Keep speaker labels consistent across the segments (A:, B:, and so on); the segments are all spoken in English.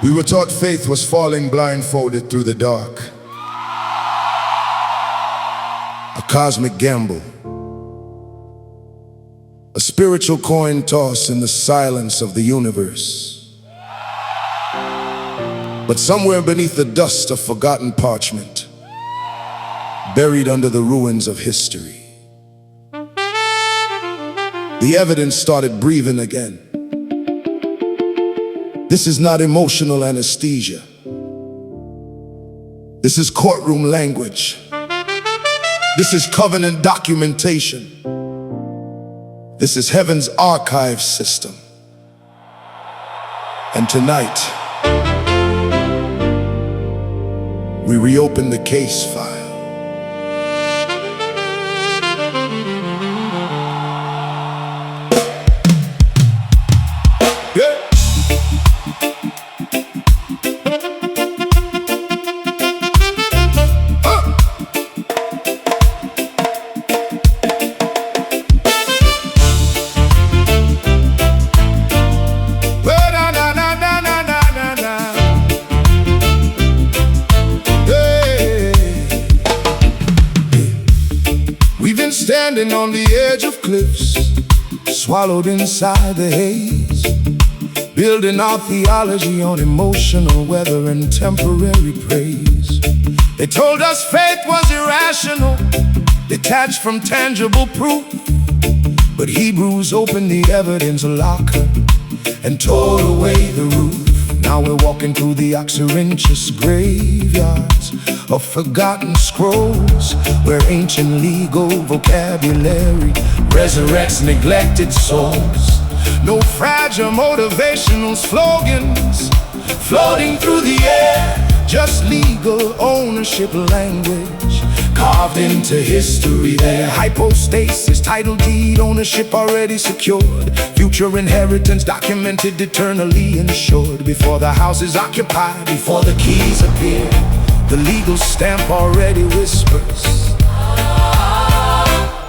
A: We were taught faith was falling blindfolded through the dark. A cosmic gamble. A spiritual coin toss in the silence of the universe. But somewhere beneath the dust of forgotten parchment, buried under the ruins of history, the evidence started breathing again. This is not emotional anesthesia. This is courtroom language. This is covenant documentation. This is heaven's archive system. And tonight, we reopen the case file. Standing on the edge of cliffs, swallowed inside the haze, building our theology on emotional weather and temporary praise. They told us faith was irrational, detached from tangible proof. But Hebrews opened the evidence locker and tore away the roof. Now we're walking through the oxyrhynchus graveyards of forgotten scrolls, where ancient legal vocabulary resurrects neglected souls. No fragile motivational slogans floating through the air, just legal ownership language carved into history there. Hypostasis, title deed, ownership already secured, future inheritance documented, eternally insured. Before the house is occupied, before the keys appear, the legal stamp already whispers,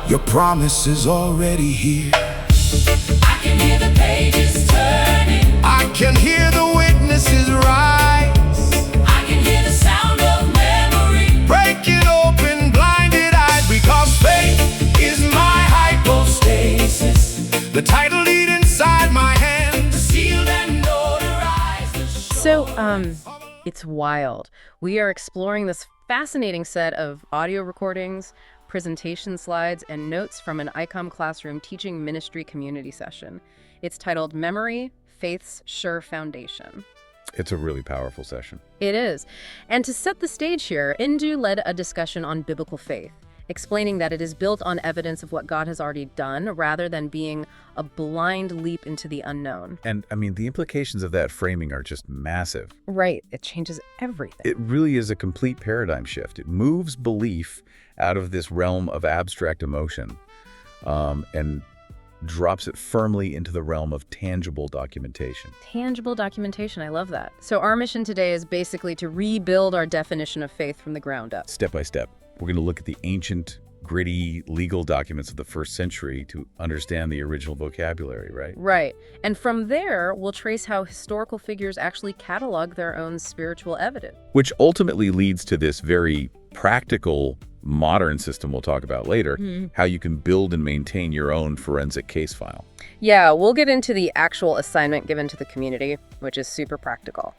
A: your promise is already here.
B: I can hear the pages turning,
A: I can hear the witnesses rise,
B: I can hear the sound of memory
A: breaking open blinded eyes, because faith is my hypostasis, the title deed inside my hand,
B: sealed and notarized.
C: So, it's wild. We are exploring this fascinating set of audio recordings, presentation slides, and notes from an icomm classroom teaching ministry community session. It's titled Memory, Faith's Sure Foundation.
D: It's a really powerful session.
C: It is. And to set the stage here, Yhwh led a discussion on biblical faith, explaining that it is built on evidence of what God has already done rather than being a blind leap into the unknown.
D: And I mean, the implications of that framing are just massive.
C: Right. It changes everything.
D: It really is a complete paradigm shift. It moves belief out of this realm of abstract emotion and drops it firmly into the realm of tangible documentation.
C: Tangible documentation. I love that. So our mission today is basically to rebuild our definition of faith from the ground up.
D: Step by step, we're going to look at the ancient, gritty legal documents of the first century to understand the original vocabulary, right?
C: Right. And from there, we'll trace how historical figures actually catalog their own spiritual evidence.
D: Which ultimately leads to this very practical modern system we'll talk about later, how you can build and maintain your own forensic case file.
C: Yeah, we'll get into the actual assignment given to the community, which is super practical.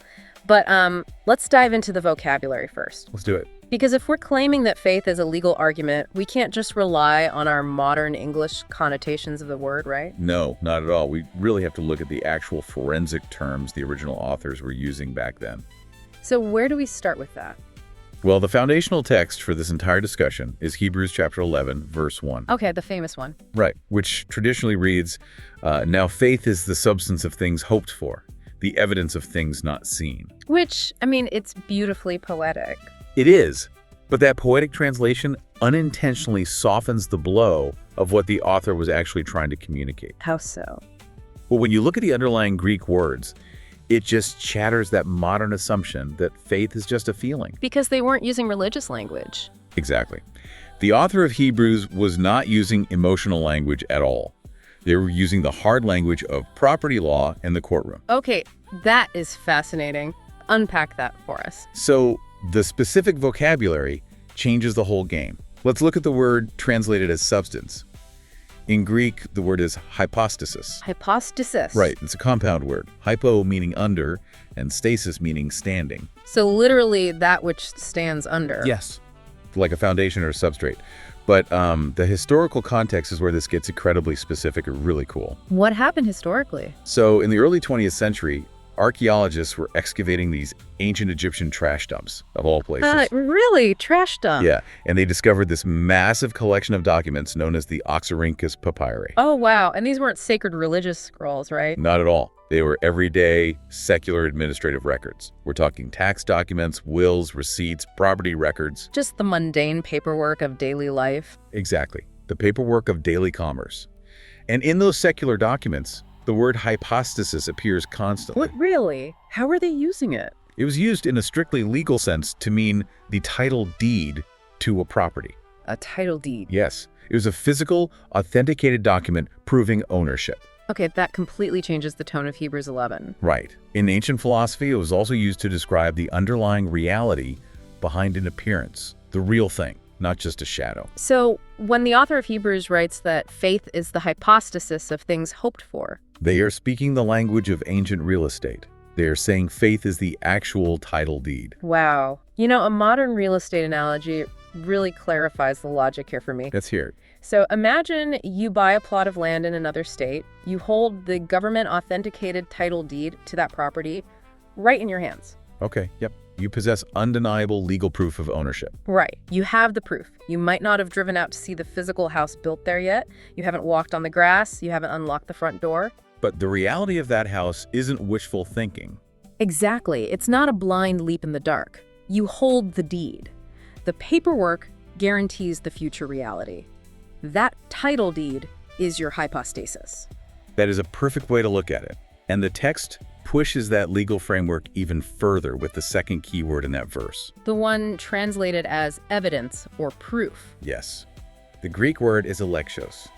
C: But let's dive into the vocabulary first.
D: Let's do it.
C: Because if we're claiming that faith is a legal argument, we can't just rely on our modern English connotations of the word, right?
D: No, not at all. We really have to look at the actual forensic terms the original authors were using back then.
C: So where do we start with that?
D: Well, the foundational text for this entire discussion is Hebrews chapter 11, verse 1.
C: Okay, the famous one.
D: Right, which traditionally reads, now faith is the substance of things hoped for, the evidence of things not seen.
C: Which, I mean, it's beautifully poetic.
D: It is, but that poetic translation unintentionally softens the blow of what the author was actually trying to communicate.
C: How so?
D: Well, when you look at the underlying Greek words, it just shatters that modern assumption that faith is just a feeling.
C: Because they weren't using religious language.
D: Exactly. The author of Hebrews was not using emotional language at all. They were using the hard language of property law and the courtroom.
C: Okay, that is fascinating. Unpack that for us.
D: So the specific vocabulary changes the whole game. Let's look at the word translated as substance. In Greek, the word is hypostasis.
C: Hypostasis.
D: Right, it's a compound word. Hypo meaning under, and stasis meaning standing.
C: So literally that which stands under.
D: Yes. Like a foundation or a substrate. But the historical context is where this gets incredibly specific and really cool.
C: What happened historically?
D: So in the early 20th century, archaeologists were excavating these ancient Egyptian trash dumps, of all places.
C: Really? Trash dump?
D: Yeah, and they discovered this massive collection of documents known as the Oxyrhynchus papyri.
C: Oh, wow. And these weren't sacred religious scrolls, right?
D: Not at all. They were everyday, secular administrative records. We're talking tax documents, wills, receipts, property records.
C: Just the mundane paperwork of daily life.
D: Exactly. The paperwork of daily commerce. And in those secular documents, the word hypostasis appears constantly.
C: What, really? How are they using it?
D: It was used in a strictly legal sense to mean the title deed to a property.
C: A title deed.
D: Yes. It was a physical, authenticated document proving ownership.
C: Okay, that completely changes the tone of Hebrews 11.
D: Right. In ancient philosophy, it was also used to describe the underlying reality behind an appearance, the real thing, not just a shadow.
C: So when the author of Hebrews writes that faith is the hypostasis of things hoped for,
D: They are speaking the language of ancient real estate. They are saying faith is the actual title deed.
C: wow. You know, a modern real estate analogy really clarifies the logic here for me.
D: Let's hear it.
C: So imagine you buy a plot of land in another state. You hold the government authenticated title deed to that property right in your hands.
D: Okay, yep. You possess undeniable legal proof of ownership.
C: Right. You have the proof. You might not have driven out to see the physical house built there yet. You haven't walked on the grass. You haven't unlocked the front door.
D: But the reality of that house isn't wishful thinking.
C: Exactly. It's not a blind leap in the dark. You hold the deed. The paperwork guarantees the future reality. That title deed is your hypostasis.
D: That is a perfect way to look at it. And the text pushes that legal framework even further with the second key word in that verse.
C: The one translated as evidence or proof.
D: Yes. The Greek word is elegchos.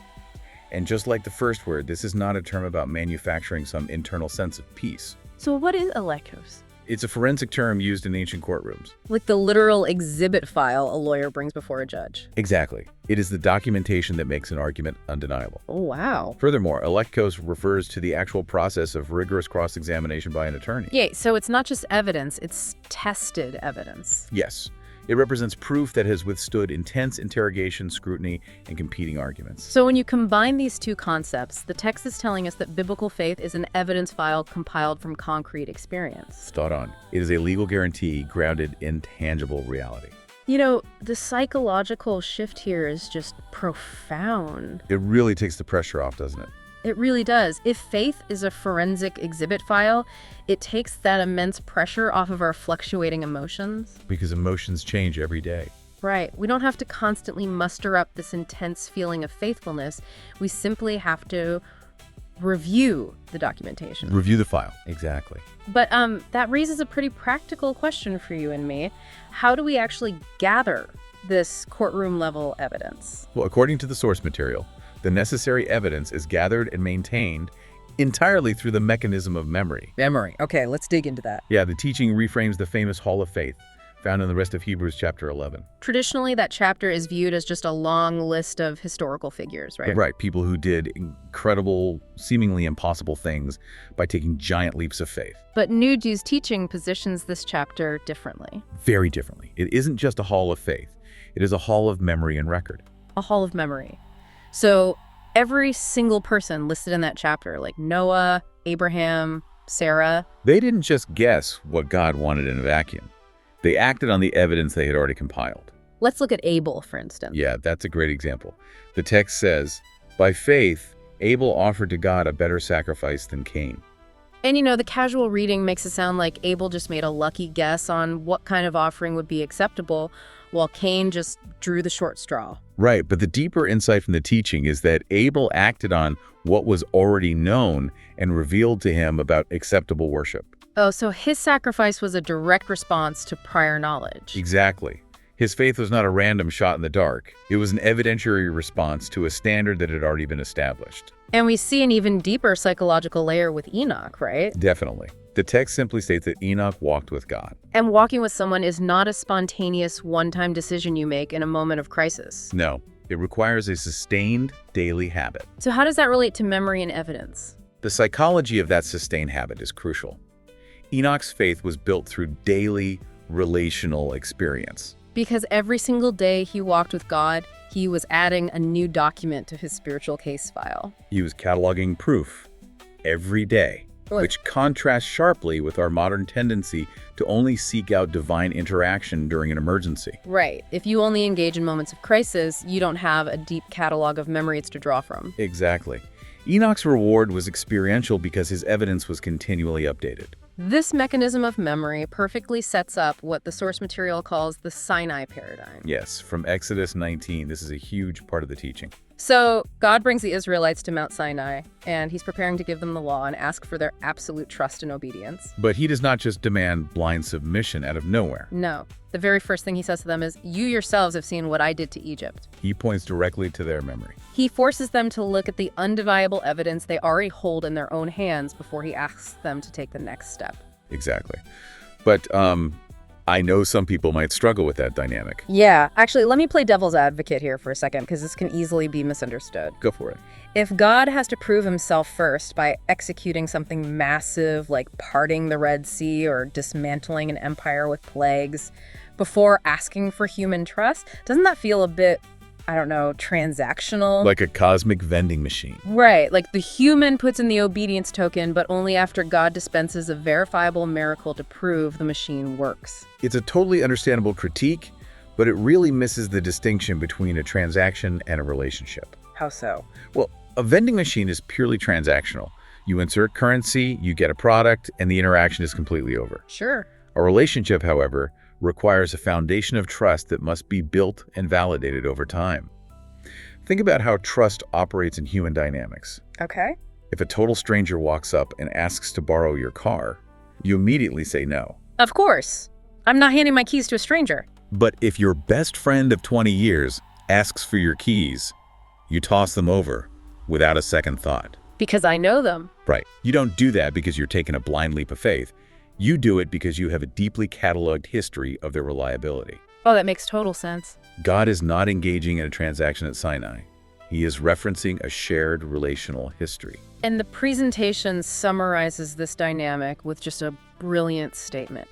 D: And just like the first word, this is not a term about manufacturing some internal sense of peace.
C: So what is elegchos?
D: It's a forensic term used in ancient courtrooms.
C: Like the literal exhibit file a lawyer brings before a judge.
D: Exactly. It is the documentation that makes an argument undeniable.
C: Oh, wow.
D: Furthermore, elegchos refers to the actual process of rigorous cross-examination by an attorney.
C: Yeah, so it's not just evidence, it's tested evidence.
D: Yes. It represents proof that has withstood intense interrogation, scrutiny, and competing arguments.
C: So when you combine these two concepts, the text is telling us that biblical faith is an evidence file compiled from concrete experience.
D: Spot on. It is a legal guarantee grounded in tangible reality.
C: You know, the psychological shift here is just profound.
D: It really takes the pressure off, doesn't it?
C: It really does. If faith is a forensic exhibit file, it takes that immense pressure off of our fluctuating emotions.
D: Because emotions change every day.
C: Right. We don't have to constantly muster up this intense feeling of faithfulness. We simply have to review the documentation.
D: Review the file. Exactly.
C: But that raises a pretty practical question for you and me. How do we actually gather this courtroom level evidence?
D: Well, according to the source material, the necessary evidence is gathered and maintained entirely through the mechanism of memory.
C: Memory. Okay, let's dig into that.
D: Yeah, the teaching reframes the famous Hall of Faith, found in the rest of Hebrews chapter 11.
C: Traditionally, that chapter is viewed as just a long list of historical figures, right?
D: Right, people who did incredible, seemingly impossible things by taking giant leaps of faith.
C: But New Jew's teaching positions this chapter differently.
D: Very differently. It isn't just a hall of faith. It is a hall of memory and record.
C: A hall of memory. So every single person listed in that chapter, like Noah, Abraham, Sarah,
D: They didn't just guess what God wanted in a vacuum. They acted on the evidence they had already compiled.
C: let's look at Abel, for instance.
D: Yeah, that's a great example. The text says, "By faith, Abel offered to God a better sacrifice than Cain."
C: And you know, the casual reading makes it sound like Abel just made a lucky guess on what kind of offering would be acceptable, while Cain just drew the short straw.
D: Right, but the deeper insight from the teaching is that Abel acted on what was already known and revealed to him about acceptable worship.
C: Oh, so his sacrifice was a direct response to prior knowledge.
D: Exactly. His faith was not a random shot in the dark. It was an evidentiary response to a standard that had already been established.
C: And we see an even deeper psychological layer with Enoch, right?
D: Definitely. The text simply states that Enoch walked with God.
C: And walking with someone is not a spontaneous, one-time decision you make in a moment of crisis.
D: No, it requires a sustained daily habit.
C: So how does that relate to memory and evidence?
D: The psychology of that sustained habit is crucial. Enoch's faith was built through daily relational experience.
C: Because every single day he walked with God, he was adding a new document to his spiritual case file.
D: He was cataloging proof every day, which contrasts sharply with our modern tendency to only seek out divine interaction during an emergency.
C: Right. If you only engage in moments of crisis, you don't have a deep catalog of memories to draw from.
D: Exactly. Enoch's reward was experiential because his evidence was continually updated.
C: This mechanism of memory perfectly sets up what the source material calls the Sinai paradigm.
D: Yes, from Exodus 19, this is a huge part of the teaching.
C: So God brings the Israelites to Mount Sinai, and he's preparing to give them the law and ask for their absolute trust and obedience.
D: But he does not just demand blind submission out of nowhere.
C: No. The very first thing he says to them is, "You yourselves have seen what I did to Egypt."
D: He points directly to their memory.
C: He forces them to look at the undeniable evidence they already hold in their own hands before he asks them to take the next step.
D: Exactly. But I know some people might struggle with that dynamic.
C: Yeah, actually, let me play devil's advocate here for a second, because this can easily be misunderstood.
D: Go for it.
C: If God has to prove himself first by executing something massive like parting the Red Sea or dismantling an empire with plagues before asking for human trust, doesn't that feel a bit, I don't know, transactional?
D: Like a cosmic vending machine.
C: Right, like the human puts in the obedience token, but only after God dispenses a verifiable miracle to prove the machine works.
D: It's a totally understandable critique, but it really misses the distinction between a transaction and a relationship.
C: How so?
D: Well, a vending machine is purely transactional. You insert currency, you get a product, and the interaction is completely over.
C: Sure.
D: A relationship, however, requires a foundation of trust that must be built and validated over time. Think about how trust operates in human dynamics.
C: Okay.
D: If a total stranger walks up and asks to borrow your car, you immediately say no.
C: Of course. I'm not handing my keys to a stranger.
D: But if your best friend of 20 years asks for your keys, you toss them over without a second thought.
C: Because I know them.
D: Right. You don't do that because you're taking a blind leap of faith. You do it because you have a deeply cataloged history of their reliability.
C: Oh, that makes total sense.
D: God is not engaging in a transaction at Sinai. He is referencing a shared relational history.
C: And the presentation summarizes this dynamic with just a brilliant statement.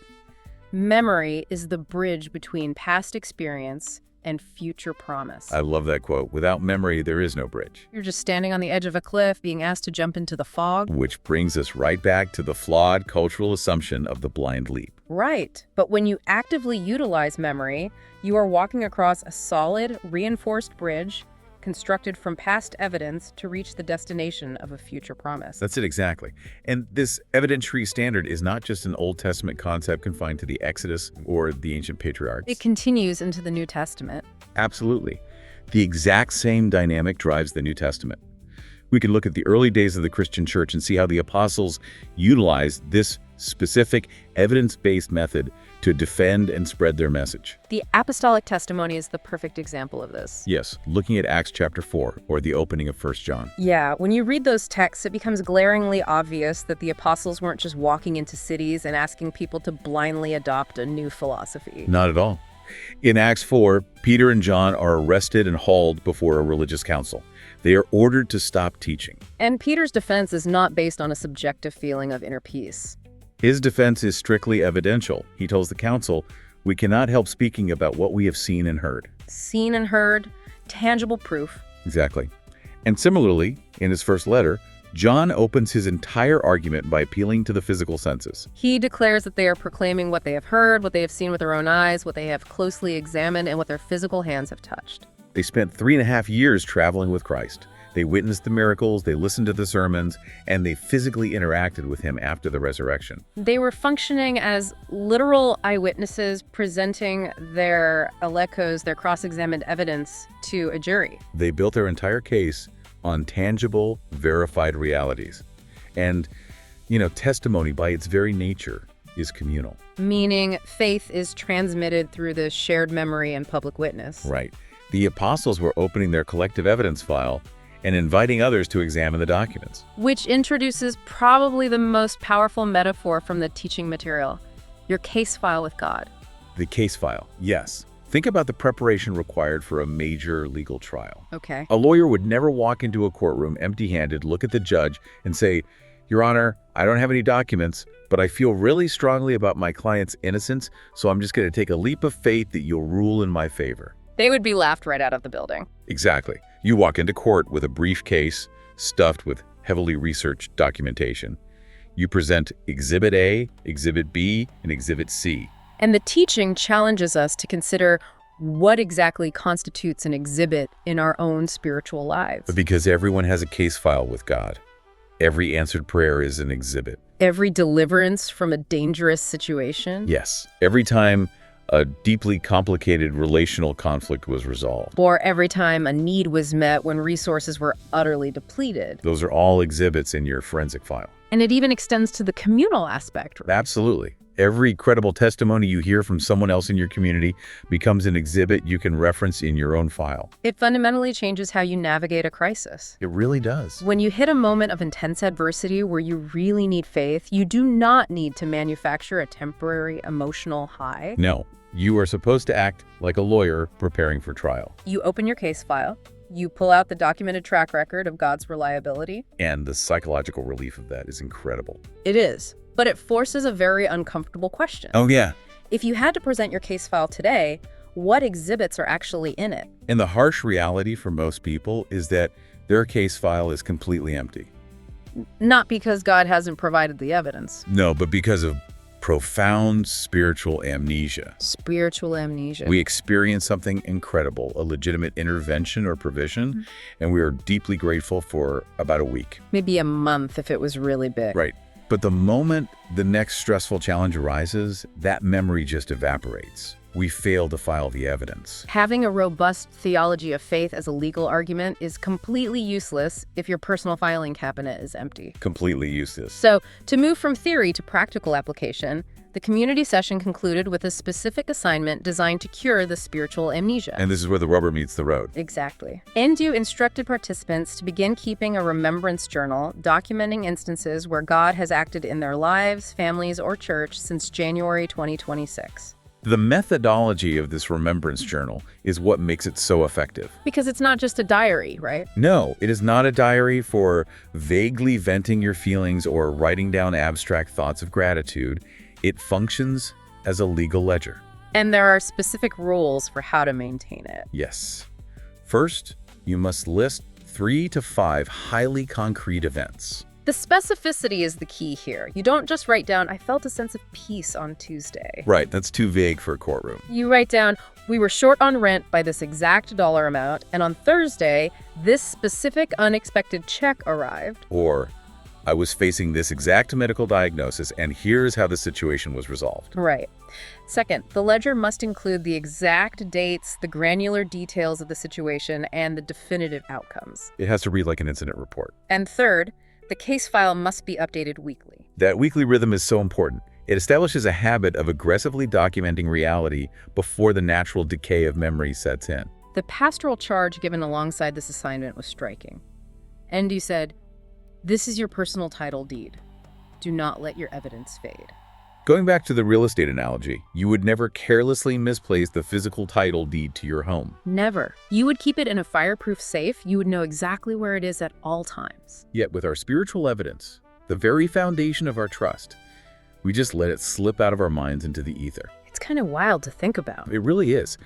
C: Memory is the bridge between past experience and future promise.
D: I love that quote. Without memory, there is no bridge.
C: You're just standing on the edge of a cliff, being asked to jump into the fog.
D: Which brings us right back to the flawed cultural assumption of the blind leap.
C: Right. But when you actively utilize memory, you are walking across a solid, reinforced bridge constructed from past evidence to reach the destination of a future promise.
D: That's it exactly. And this evidentiary standard is not just an Old Testament concept confined to the Exodus or the ancient patriarchs.
C: It continues into the New Testament.
D: Absolutely. The exact same dynamic drives the New Testament. We can look at the early days of the Christian church and see how the apostles utilized this specific evidence-based method to defend and spread their message.
C: The apostolic testimony is the perfect example of this.
D: Yes, looking at Acts chapter 4, or the opening of 1 John.
C: Yeah, when you read those texts, it becomes glaringly obvious that the apostles weren't just walking into cities and asking people to blindly adopt a new philosophy.
D: Not at all. In Acts 4, Peter and John are arrested and hauled before a religious council. They are ordered to stop teaching.
C: And Peter's defense is not based on a subjective feeling of inner peace.
D: His defense is strictly evidential. He tells the council, "We cannot help speaking about what we have seen and heard."
C: Seen and heard, tangible proof.
D: Exactly. And similarly, in his first letter, John opens his entire argument by appealing to the physical senses.
C: He declares that they are proclaiming what they have heard, what they have seen with their own eyes, what they have closely examined, and what their physical hands have touched.
D: They spent 3.5 years traveling with Christ. They witnessed the miracles, they listened to the sermons, and they physically interacted with him after the resurrection.
C: They were functioning as literal eyewitnesses presenting their elegchos, their cross-examined evidence, to a jury.
D: They built their entire case on tangible, verified realities. And, testimony by its very nature is communal.
C: Meaning faith is transmitted through the shared memory and public witness.
D: Right. The apostles were opening their collective evidence file and inviting others to examine the documents.
C: Which introduces probably the most powerful metaphor from the teaching material, your case file with God.
D: The case file, yes. Think about the preparation required for a major legal trial.
C: Okay.
D: A lawyer would never walk into a courtroom empty-handed, look at the judge, and say, "Your Honor, I don't have any documents, but I feel really strongly about my client's innocence, so I'm just going to take a leap of faith that you'll rule in my favor."
C: They would be laughed right out of the building.
D: Exactly. You walk into court with a briefcase stuffed with heavily researched documentation. You present Exhibit A, Exhibit B, and Exhibit C.
C: And the teaching challenges us to consider what exactly constitutes an exhibit in our own spiritual lives.
D: But because everyone has a case file with God, every answered prayer is an exhibit.
C: Every deliverance from a dangerous situation.
D: Yes. Every time a deeply complicated relational conflict was resolved.
C: Or every time a need was met when resources were utterly depleted.
D: Those are all exhibits in your forensic file.
C: And it even extends to the communal aspect.
D: Absolutely. Every credible testimony you hear from someone else in your community becomes an exhibit you can reference in your own file.
C: It fundamentally changes how you navigate a crisis.
D: It really does.
C: When you hit a moment of intense adversity where you really need faith, you do not need to manufacture a temporary emotional high.
D: No, you are supposed to act like a lawyer preparing for trial.
C: You open your case file, you pull out the documented track record of God's reliability.
D: And the psychological relief of that is incredible.
C: It is. But it forces a very uncomfortable question.
D: Oh, yeah.
C: If you had to present your case file today, what exhibits are actually in it?
D: And the harsh reality for most people is that their case file is completely empty.
C: Not because God hasn't provided the evidence.
D: No, but because of profound spiritual amnesia.
C: Spiritual amnesia.
D: We experience something incredible, a legitimate intervention or provision, and we are deeply grateful for about a week.
C: Maybe a month if it was really big.
D: Right. But the moment the next stressful challenge arises, that memory just evaporates. We fail to file the evidence.
C: Having a robust theology of faith as a legal argument is completely useless if your personal filing cabinet is empty.
D: Completely useless.
C: So, to move from theory to practical application, the community session concluded with a specific assignment designed to cure the spiritual amnesia.
D: And this is where the rubber meets the road.
C: Exactly. NDU instructed participants to begin keeping a remembrance journal documenting instances where God has acted in their lives, families, or church since January 2026.
D: The methodology of this remembrance journal is what makes it so effective.
C: Because it's not just a diary, right?
D: No, it is not a diary for vaguely venting your feelings or writing down abstract thoughts of gratitude. It functions as a legal ledger.
C: And there are specific rules for how to maintain it.
D: Yes. First, you must list 3 to 5 highly concrete events.
C: The specificity is the key here. You don't just write down, "I felt a sense of peace on Tuesday."
D: Right, that's too vague for a courtroom.
C: You write down, "We were short on rent by this exact dollar amount, and on Thursday, this specific unexpected check arrived."
D: Or, "I was facing this exact medical diagnosis, and here's how the situation was resolved."
C: Right. Second, the ledger must include the exact dates, the granular details of the situation, and the definitive outcomes.
D: It has to read like an incident report.
C: And third, the case file must be updated weekly.
D: That weekly rhythm is so important. It establishes a habit of aggressively documenting reality before the natural decay of memory sets in.
C: The pastoral charge given alongside this assignment was striking. NDU said, "This is your personal title deed. Do not let your evidence fade."
D: Going back to the real estate analogy, you would never carelessly misplace the physical title deed to your home.
C: Never. You would keep it in a fireproof safe. You would know exactly where it is at all times.
D: Yet with our spiritual evidence, the very foundation of our trust, we just let it slip out of our minds into the ether.
C: It's kind of wild to think about.
D: It really is.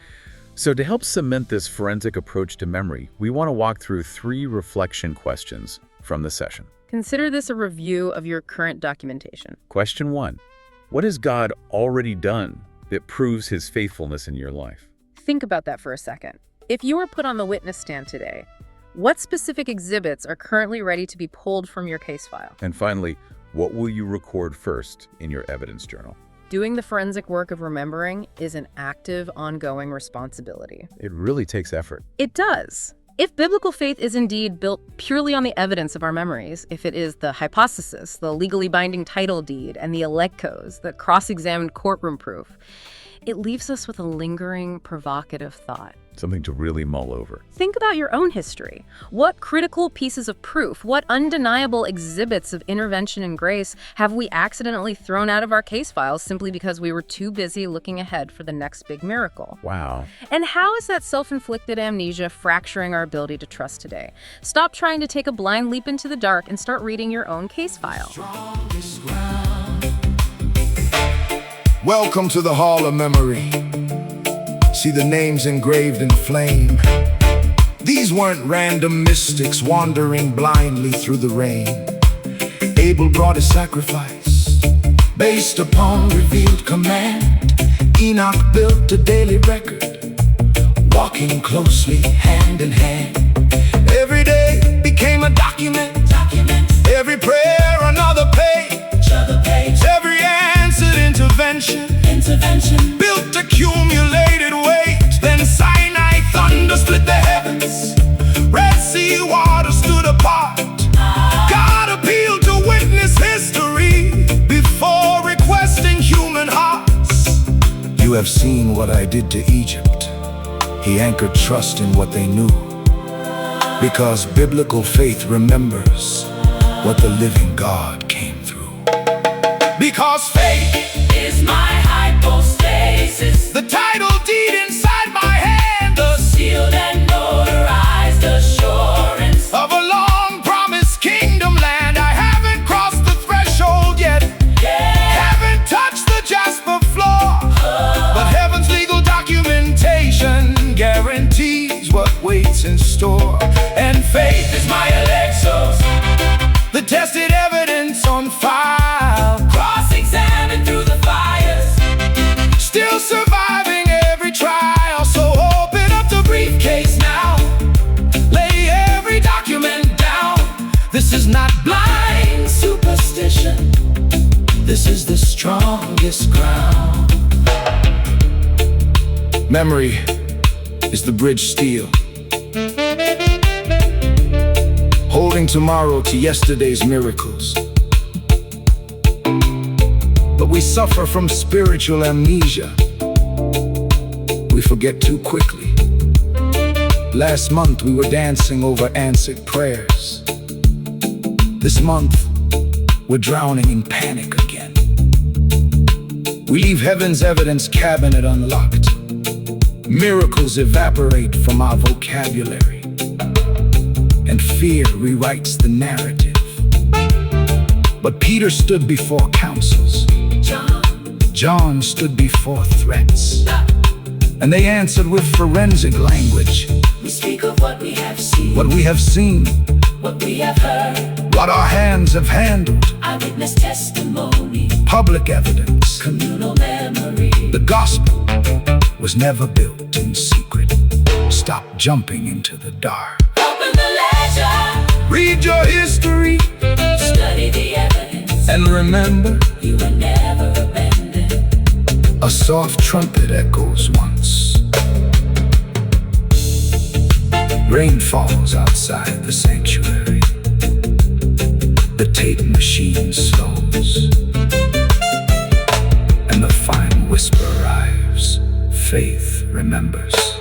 D: So to help cement this forensic approach to memory, we want to walk through 3 reflection questions from the session.
C: Consider this a review of your current documentation.
D: Question 1. What has God already done that proves his faithfulness in your life?
C: Think about that for a second. If you were put on the witness stand today, what specific exhibits are currently ready to be pulled from your case file?
D: And finally, what will you record first in your evidence journal?
C: Doing the forensic work of remembering is an active, ongoing responsibility.
D: It really takes effort.
C: It does. If biblical faith is indeed built purely on the evidence of our memories, if it is the hypostasis, the legally binding title deed, and the elegchos, the cross-examined courtroom proof, it leaves us with a lingering, provocative thought.
D: Something to really mull over.
C: Think about your own history. What critical pieces of proof, what undeniable exhibits of intervention and grace have we accidentally thrown out of our case files simply because we were too busy looking ahead for the next big miracle?
D: Wow.
C: And how is that self-inflicted amnesia fracturing our ability to trust today? Stop trying to take a blind leap into the dark and start reading your own case file.
A: Welcome to the Hall of Memory. See the names engraved in flame. These weren't random mystics wandering blindly through the rain. Abel brought a sacrifice based upon revealed command. Enoch built a daily record, walking closely hand in hand. Every day became a document. Every prayer another page. Every answered intervention built accumulated weight. Then Sinai thunder split the heavens. Red Sea water stood apart. God appealed to witness history before requesting human hearts. You have seen what I did to Egypt. He anchored trust in what they knew, because biblical faith remembers what the living God came through. Because faith
B: is my hypostasis,
A: the title deed inside my hand,
B: the sealed and notarized assurance
A: of a long-promised kingdom land. I haven't crossed the threshold yet, haven't touched the jasper floor, but heaven's legal documentation guarantees what waits in store. And faith is my elegchos, the tested evidence on file,
B: cross-examined through the fires,
A: still surviving every trial. So open up the briefcase now, lay every document down. This is not blind superstition, this is the strongest ground. Memory is the bridge steel, holding tomorrow to yesterday's miracles. But we suffer from spiritual amnesia. We forget too quickly. Last month we were dancing over answered prayers. This month we're drowning in panic again. We leave heaven's evidence cabinet unlocked. Miracles evaporate from our vocabulary, and fear rewrites the narrative. But Peter stood before councils. John stood before threats, and they answered with forensic language.
B: we speak of what we have seen,
A: What we have seen,
B: what we have heard,
A: what our hands have handled,
B: eyewitness testimony,
A: public evidence.
B: communal memory.
A: The gospel was never built in secret. Stop jumping into the dark.
B: Open the ledger,
A: Read your history
B: study the evidence,
A: and remember,
B: you were never abandoned.
A: a soft trumpet echoes once. Rain falls outside the sanctuary. The tape machine slows, and the final whisper arrives. Faith remembers.